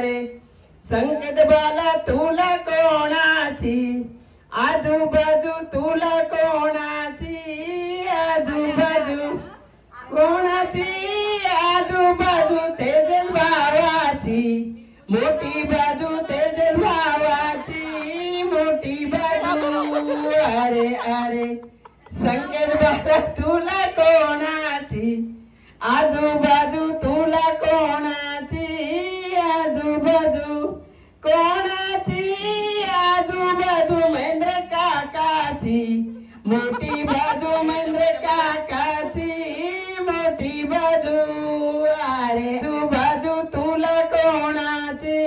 अरे संकेत बाला तुला कोणाची आजूबाजू तुला कोणाची आजूबाजू कोणाची आजूबाजू तेजल भावाची मोठी बाजू तेजल भावाची मोठी बाजू अरे अरे संकेत बाला तुला कोणाची आजूबाजू तुला कोणाची आजूबाजू कोणाची आजूबाजू महेंद्र काकाची मोठी बाजू महेंद्र काकाची मोठी बाजू अरे आजूबाजू तुला कोणाची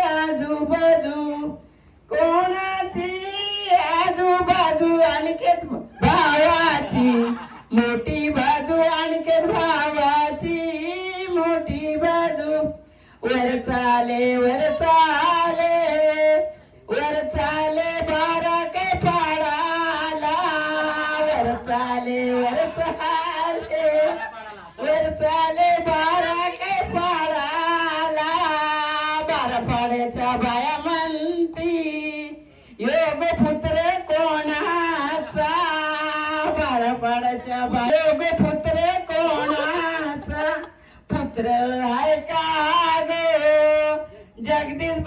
आजूबाजू कोणाची आजूबाजू आणखीत भावाची मोठी बाजू आणखीत भावाची मोठी बाजू वर चाले बारा काय पाडाला वर चाले बारा काय पाडाला बारा पाड्याच्या बाया म्हणती योग पुत्र कोणाचा बारा पाड्याच्या बाया योग पुत्र कोणाचा पुत्र आहे का गो जगदीश